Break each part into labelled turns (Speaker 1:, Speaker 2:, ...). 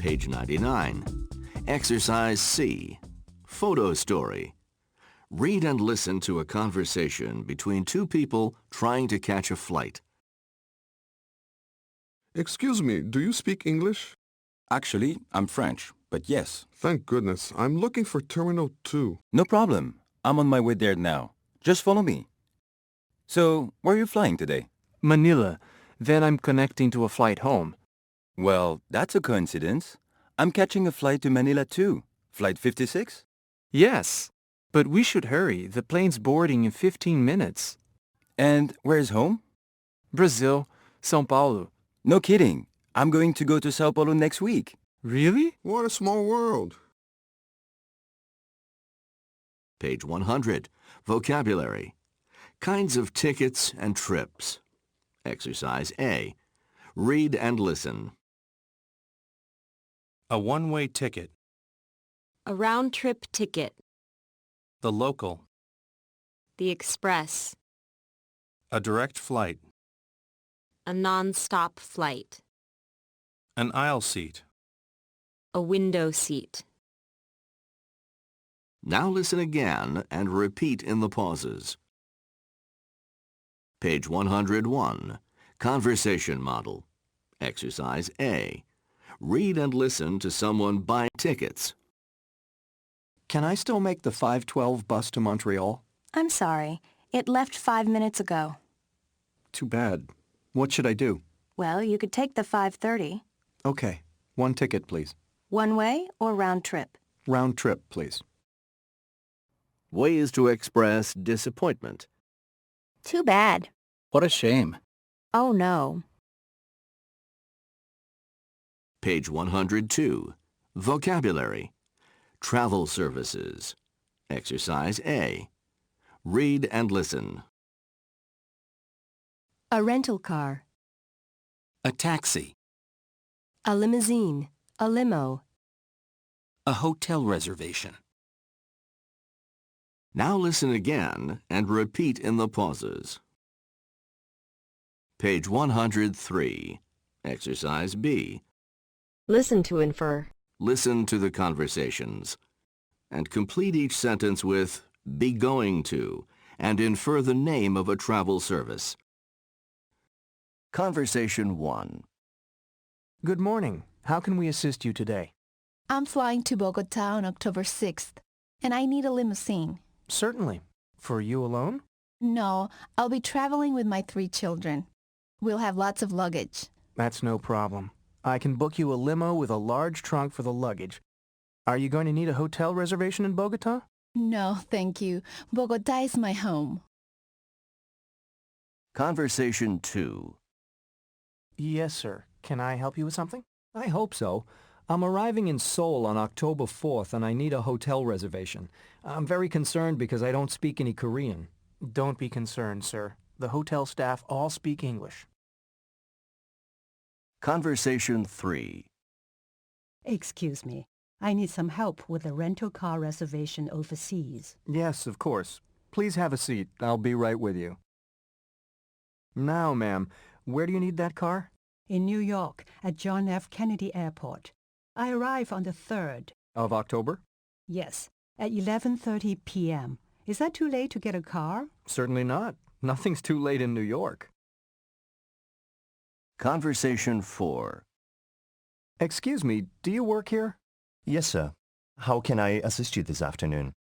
Speaker 1: Page 99. Exercise C. Photo story. Read and listen to a conversation between two people trying to catch a flight.
Speaker 2: Excuse me, do you speak English?
Speaker 3: Actually, I'm French, but yes.
Speaker 2: Thank goodness. I'm looking for Terminal 2.
Speaker 3: No problem. I'm on my way there now. Just follow me. So, where are you flying today?
Speaker 4: Manila. Then I'm connecting to a flight home.
Speaker 3: Well, that's a coincidence. I'm catching a flight to Manila too. Flight 56?
Speaker 4: Yes, but we should hurry. The plane's boarding in 15 minutes.
Speaker 3: And where's home?
Speaker 4: Brazil, São Paulo.
Speaker 3: No kidding. I'm going to go to Sao Paulo next week.
Speaker 4: Really?
Speaker 2: What a small world.
Speaker 1: Page 100. Vocabulary. Kinds of tickets and trips. Exercise A. Read and listen.
Speaker 5: A one-way ticket.
Speaker 6: A round-trip ticket.
Speaker 5: The local.
Speaker 6: The express.
Speaker 5: A direct flight.
Speaker 6: A non-stop flight.
Speaker 5: An aisle seat.
Speaker 6: A window seat.
Speaker 1: Now listen again and repeat in the pauses. Page 101. Conversation model. Exercise A. Read and listen to someone buy tickets.
Speaker 7: Can I still make the 5:12 bus to Montreal?
Speaker 8: I'm sorry. It left 5 minutes ago.
Speaker 7: Too bad. What should I do?
Speaker 8: Well, you could take the 5:30.
Speaker 7: Okay. One ticket, please.
Speaker 8: One way or round trip?
Speaker 7: Round trip, please.
Speaker 1: Ways to express disappointment.
Speaker 8: Too bad.
Speaker 7: What a shame.
Speaker 8: Oh, no.
Speaker 1: Page 102. Vocabulary. Travel services. Exercise A. Read and listen.
Speaker 6: A rental car.
Speaker 3: A taxi.
Speaker 6: A limousine. A limo.
Speaker 3: A hotel reservation.
Speaker 1: Now listen again and repeat in the pauses. Page 103. Exercise B.
Speaker 6: Listen to infer.
Speaker 1: Listen to the conversations. And complete each sentence with be going to and infer the name of a travel service. Conversation 1.
Speaker 4: Good morning. How can we assist you today?
Speaker 9: I'm flying to Bogota on October 6th, and I need a limousine.
Speaker 4: Certainly. For you alone?
Speaker 9: No, I'll be traveling with my 3 children. We'll have lots of luggage.
Speaker 4: That's no problem. I can book you a limo with a large trunk for the luggage. Are you going to need a hotel reservation in Bogota?
Speaker 9: No, thank you. Bogota is my home.
Speaker 1: Conversation 2.
Speaker 4: Yes, sir. Can I help you with something?
Speaker 10: I hope so. I'm arriving in Seoul on October 4th and I need a hotel reservation. I'm very concerned because I don't speak any Korean.
Speaker 4: Don't be concerned, sir. The hotel staff all speak English.
Speaker 1: Conversation 3.
Speaker 11: Excuse me. I need some help with a rental car reservation overseas.
Speaker 4: Yes, of course. Please have a seat. I'll be right with you. Now, ma'am, where do you need that car?
Speaker 11: In New York, at John F. Kennedy Airport. I arrive on the 3rd.
Speaker 4: Of October?
Speaker 11: Yes, at 11:30 p.m. Is that too late to get a car?
Speaker 4: Certainly not. Nothing's too late in New York.
Speaker 1: Conversation 4.
Speaker 4: Excuse me, do you work here?
Speaker 12: Yes, sir. How can I assist you this afternoon?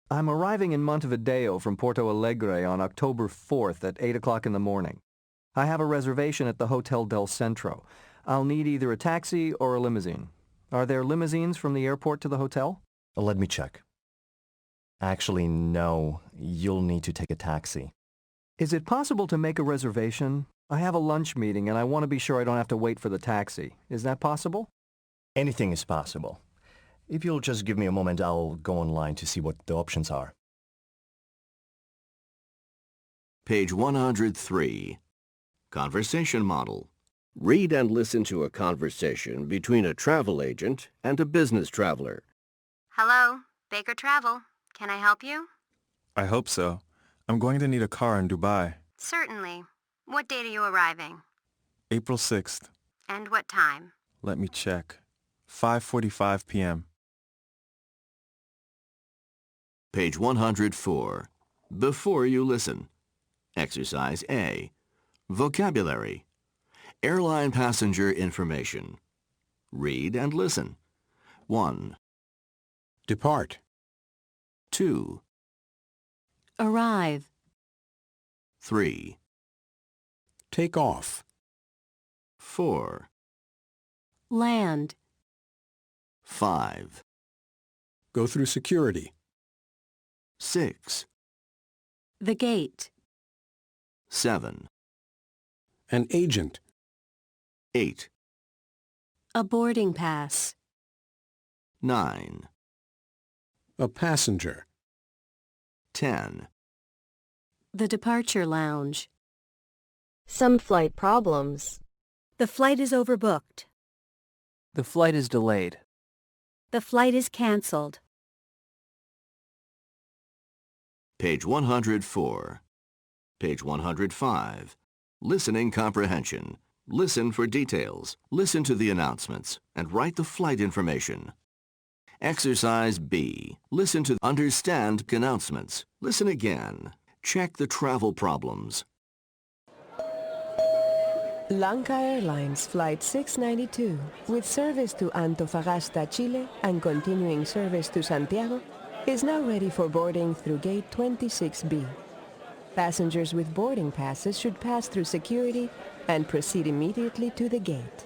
Speaker 4: I'm arriving in Montevideo from Porto Alegre on October 4th at 8 o'clock in the morning. I have a reservation at the Hotel del Centro. I'll need either a taxi or a limousine. Are there limousines from the airport to the hotel?
Speaker 12: Let me check. Actually, no. You'll need to take a taxi.
Speaker 4: Is it possible to make a reservation? I have a lunch meeting and I want to be sure I don't have to wait for the taxi. Is that possible?
Speaker 12: Anything is possible. If you'll just give me a moment, I'll go online to see what the options are.
Speaker 1: Page 103. Conversation model. Read and listen to a conversation between a travel agent and a business traveler.
Speaker 6: Hello, Baker Travel. Can I help you?
Speaker 5: I hope so. I'm going to need a car in Dubai.
Speaker 6: Certainly. What date are you arriving?
Speaker 5: April 6th.
Speaker 6: And what time?
Speaker 5: Let me check. 5:45 p.m.
Speaker 1: Page 104. Before you listen. Exercise A. Vocabulary. Airline passenger information. Read and listen. 1,
Speaker 13: Depart.
Speaker 1: 2,
Speaker 8: Arrive.
Speaker 1: 3,
Speaker 13: Take off.
Speaker 1: 4,
Speaker 8: Land.
Speaker 1: 5,
Speaker 13: Go through security.
Speaker 1: 6,
Speaker 8: The gate.
Speaker 1: 7,
Speaker 13: An agent.
Speaker 1: 8,
Speaker 8: A boarding pass.
Speaker 1: 9,
Speaker 13: A passenger.
Speaker 1: 10.
Speaker 8: The departure lounge.
Speaker 14: Some flight problems.
Speaker 8: The flight is overbooked.
Speaker 10: The flight is delayed.
Speaker 8: The flight is canceled.
Speaker 1: Page 104. Page 105. Listening comprehension. Listen for details. Listen to the announcements and write the flight information. Exercise B. Listen to understand announcements. Listen again. Check the travel problems.
Speaker 15: Lanka Airlines Flight 692, with service to Antofagasta, Chile, and continuing service to Santiago, is now ready for boarding through Gate 26B. Passengers with boarding passes should pass through security and proceed immediately to the gate.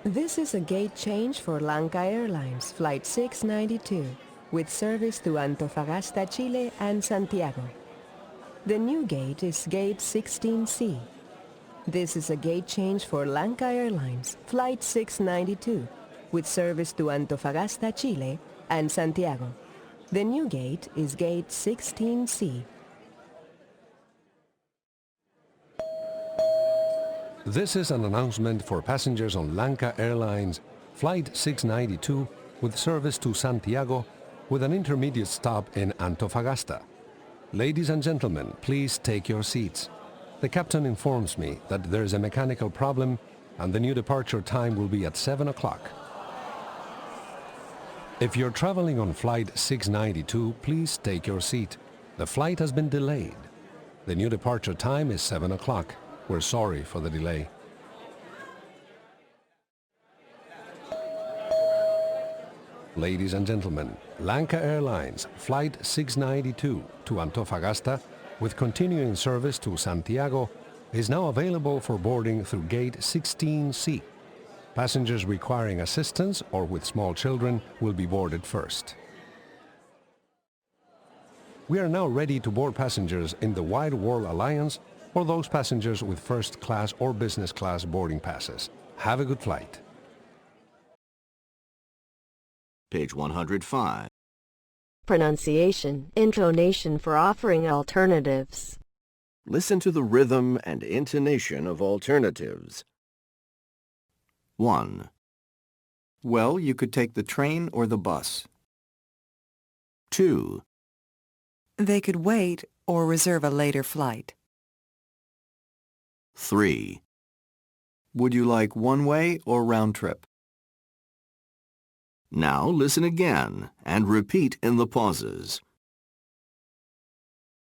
Speaker 15: This is a gate change for Lanka Airlines Flight 692, with service to Antofagasta, Chile, and Santiago. The new gate is Gate 16C. This is a gate change for Lanka Airlines Flight 692, with service to Antofagasta, Chile, and Santiago. The new gate is Gate 16C.
Speaker 13: This is an announcement for passengers on Lanka Airlines Flight 692 with service to Santiago with an intermediate stop in Antofagasta. Ladies and gentlemen, please take your seats. The captain informs me that there is a mechanical problem and the new departure time will be at 7 o'clock. If you're traveling on Flight 692, please take your seat. The flight has been delayed. The new departure time is 7 o'clock. We're sorry for the delay. Ladies and gentlemen, Lanka Airlines Flight 692 to Antofagasta with continuing service to Santiago is now available for boarding through Gate 16C. Passengers requiring assistance or with small children will be boarded first. We are now ready to board passengers in the Wide World Alliance or those passengers with first class or business class boarding passes. Have a good flight.
Speaker 1: Page 105.
Speaker 14: Pronunciation, intonation for offering alternatives.
Speaker 1: Listen to the rhythm and intonation of alternatives. 1,
Speaker 7: Well, you could take the train or the bus.
Speaker 1: 2,
Speaker 16: They could wait or reserve a later flight.
Speaker 1: 3,
Speaker 7: Would you like one-way or round trip?
Speaker 1: Now listen again and repeat in the pauses.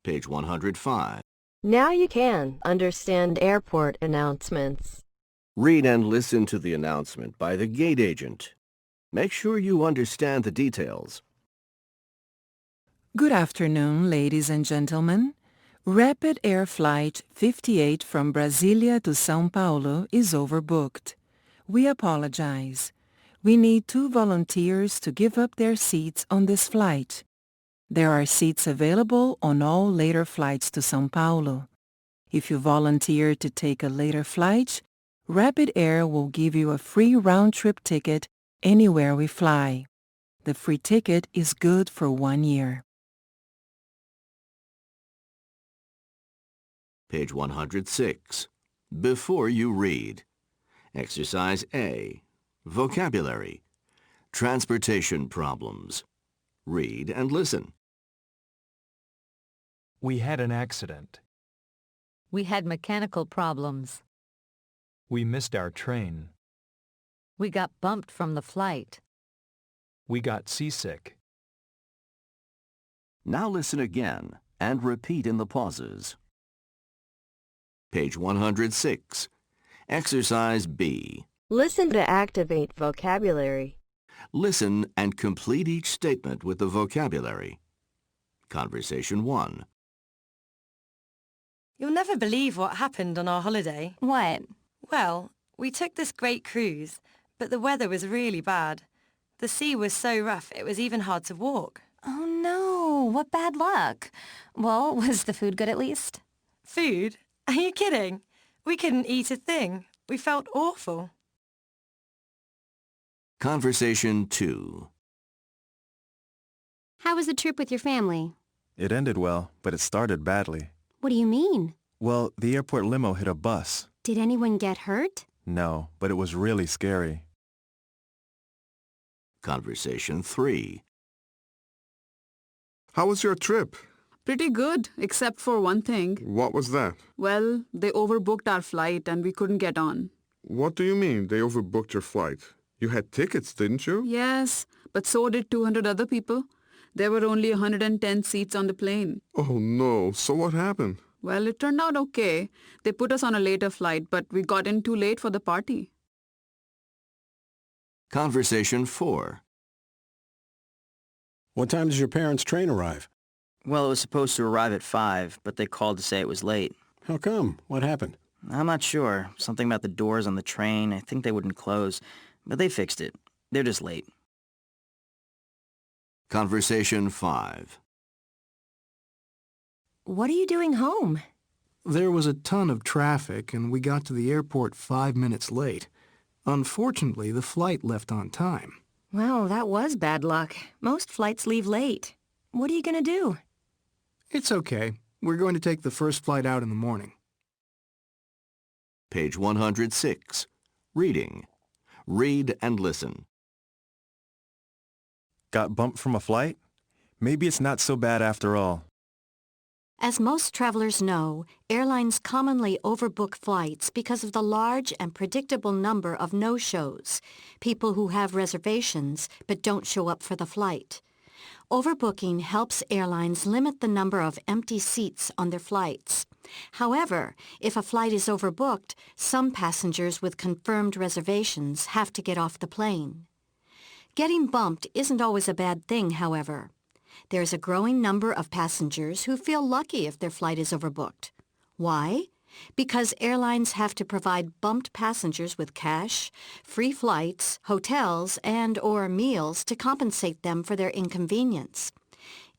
Speaker 1: Page 105.
Speaker 14: Now you can understand airport announcements.
Speaker 1: Read and listen to the announcement by the gate agent. Make sure you understand the details.
Speaker 16: Good afternoon, ladies and gentlemen. Rapid Air Flight 58 from Brasilia to São Paulo is overbooked. We apologize. We need 2 volunteers to give up their seats on this flight. There are seats available on all later flights to São Paulo. If you volunteer to take a later flight, Rapid Air will give you a free round-trip ticket anywhere we fly. The free ticket is good for 1 year.
Speaker 1: Page 106. Before you read. Exercise A. Vocabulary. Transportation problems. Read and listen.
Speaker 10: We had an accident.
Speaker 17: We had mechanical problems.
Speaker 10: We missed our train.
Speaker 17: We got bumped from the flight.
Speaker 10: We got seasick.
Speaker 1: Now listen again and repeat in the pauses. Page 106. Exercise B.
Speaker 14: Listen to activate vocabulary.
Speaker 1: Listen and complete each statement with the vocabulary. Conversation 1.
Speaker 18: You'll never believe what happened on our holiday.
Speaker 19: What?
Speaker 18: Well, we took this great cruise, but the weather was really bad. The sea was so rough it was even hard to walk.
Speaker 19: Oh no, what bad luck. Well, was the food good at least?
Speaker 18: Food? Are you kidding? We couldn't eat a thing. We felt awful.
Speaker 1: Conversation 2.
Speaker 6: How was the trip with your family?
Speaker 5: It ended well, but it started badly.
Speaker 6: What do you mean?
Speaker 5: Well, the airport limo hit a bus.
Speaker 6: Did anyone get hurt?
Speaker 5: No, but it was really scary.
Speaker 1: Conversation 3.
Speaker 2: How was your trip?
Speaker 20: Pretty good, except for one thing.
Speaker 2: What was that?
Speaker 20: Well, they overbooked our flight and we couldn't get on.
Speaker 2: What do you mean they overbooked your flight? You had tickets, didn't you?
Speaker 20: Yes, but so did 200 other people. There were only 110 seats on the plane.
Speaker 2: Oh no, so what happened?
Speaker 20: Well, it turned out okay. They put us on a later flight, but we got in too late for the party.
Speaker 1: Conversation 4.
Speaker 21: What time does your parents' train arrive?
Speaker 22: Well, it was supposed to arrive at 5, but they called to say it was late.
Speaker 21: How come? What happened?
Speaker 22: I'm not sure. Something about the doors on the train. I think they wouldn't close. But they fixed it. They're just late.
Speaker 1: Conversation 5.
Speaker 19: What are you doing home?
Speaker 7: There was a ton of traffic, and we got to the airport 5 minutes late. Unfortunately, the flight left on time.
Speaker 19: Well, that was bad luck. Most flights leave late. What are you going to do?
Speaker 7: It's okay. We're going to take the first flight out in the morning.
Speaker 1: Page 106. Reading. Read and listen.
Speaker 5: Got bumped from a flight? Maybe it's not so bad after all.
Speaker 8: As most travelers know, airlines commonly overbook flights because of the large and predictable number of no-shows, people who have reservations but don't show up for the flight. Overbooking helps airlines limit the number of empty seats on their flights. However, if a flight is overbooked, some passengers with confirmed reservations have to get off the plane. Getting bumped isn't always a bad thing, however. There's a growing number of passengers who feel lucky if their flight is overbooked. Why? Because airlines have to provide bumped passengers with cash, free flights, hotels, and/or meals to compensate them for their inconvenience.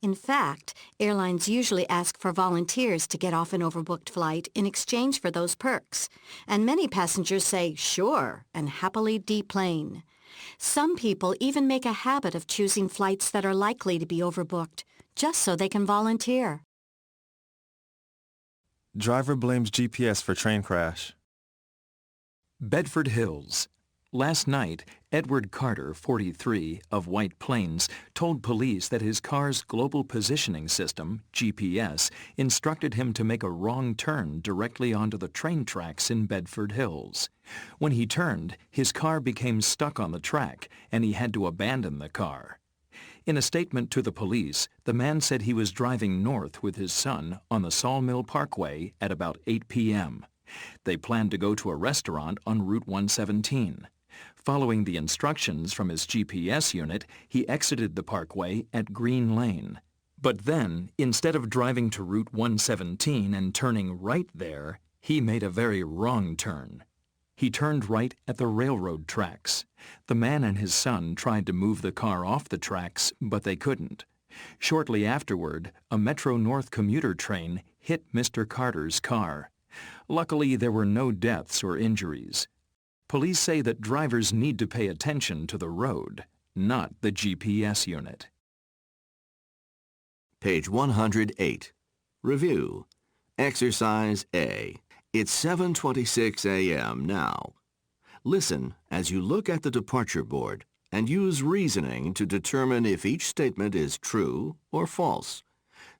Speaker 8: In fact, airlines usually ask for volunteers to get off an overbooked flight in exchange for those perks, and many passengers say sure and happily deplane. Some people even make a habit of choosing flights that are likely to be overbooked, just so they can volunteer.
Speaker 5: Driver blames GPS for train crash.
Speaker 10: Bedford Hills. Last night, Edward Carter, 43, of White Plains, told police that his car's global positioning system, GPS, instructed him to make a wrong turn directly onto the train tracks in Bedford Hills. When he turned, his car became stuck on the track, and he had to abandon the car. In a statement to the police, the man said he was driving north with his son on the Sawmill Parkway at about 8 p.m. They planned to go to a restaurant on Route 117. Following the instructions from his GPS unit, he exited the parkway at Green Lane. But then, instead of driving to Route 117 and turning right there, he made a very wrong turn. He turned right at the railroad tracks. The man and his son tried to move the car off the tracks, but they couldn't. Shortly afterward, a Metro-North commuter train hit Mr. Carter's car. Luckily, there were no deaths or injuries. Police say that drivers need to pay attention to the road, not the GPS unit.
Speaker 1: Page 108. Review. Exercise A. It's 7:26 a.m. now. Listen as you look at the departure board and use reasoning to determine if each statement is true or false.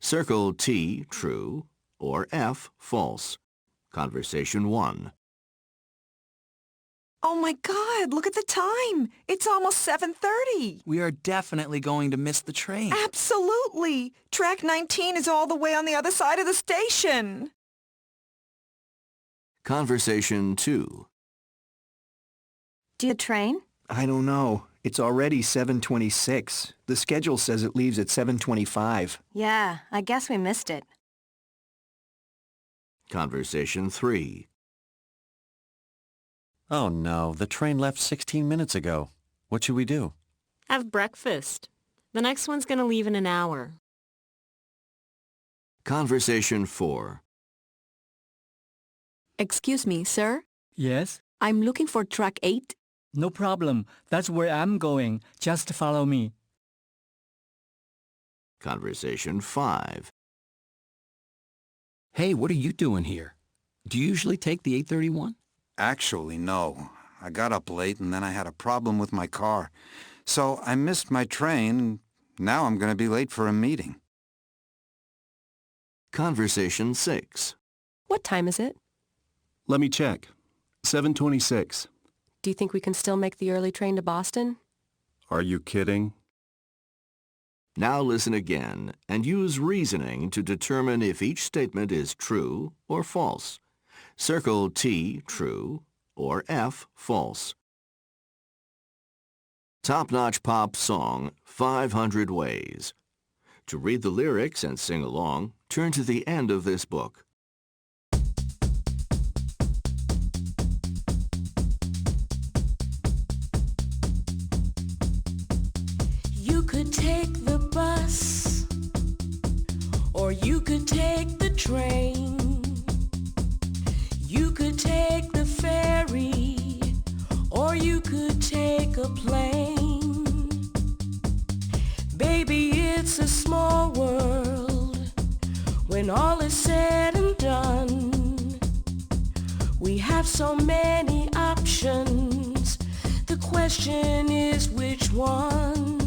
Speaker 1: Circle T, true, or F, false. Conversation 1.
Speaker 3: Oh my God, look at the time. It's almost 7:30.
Speaker 9: We are definitely going to miss the train.
Speaker 3: Absolutely. Track 19 is all the way on the other side of the station.
Speaker 1: Conversation 2.
Speaker 19: Do you train?
Speaker 7: I don't know. It's already 7:26. The schedule says it leaves at 7:25.
Speaker 19: Yeah, I guess we missed it.
Speaker 1: Conversation 3.
Speaker 23: Oh no, the train left 16 minutes ago. What should we do?
Speaker 24: Have breakfast. The next one's gonna leave in an hour.
Speaker 1: Conversation 4.
Speaker 25: Excuse me, sir?
Speaker 26: Yes?
Speaker 25: I'm looking for track 8.
Speaker 26: No problem. That's where I'm going. Just follow me.
Speaker 1: Conversation 5.
Speaker 27: Hey, what are you doing here? Do you usually take the 831?
Speaker 28: Actually, no. I got up late and then I had a problem with my car. So I missed my train. Now I'm going to be late for a meeting.
Speaker 1: Conversation 6.
Speaker 29: What time is it?
Speaker 30: Let me check. 7:26.
Speaker 29: Do you think we can still make the early train to Boston?
Speaker 30: Are you kidding?
Speaker 1: Now listen again and use reasoning to determine if each statement is true or false. Circle T, true, or F, false. Top-notch pop song, 500 Ways. To read the lyrics and sing along, turn to the end of this book.
Speaker 31: You could take the bus, or you could take the train. You could take the ferry, or you could take a plane. Baby, it's a small world when all is said and done. We have so many options. The question is which one?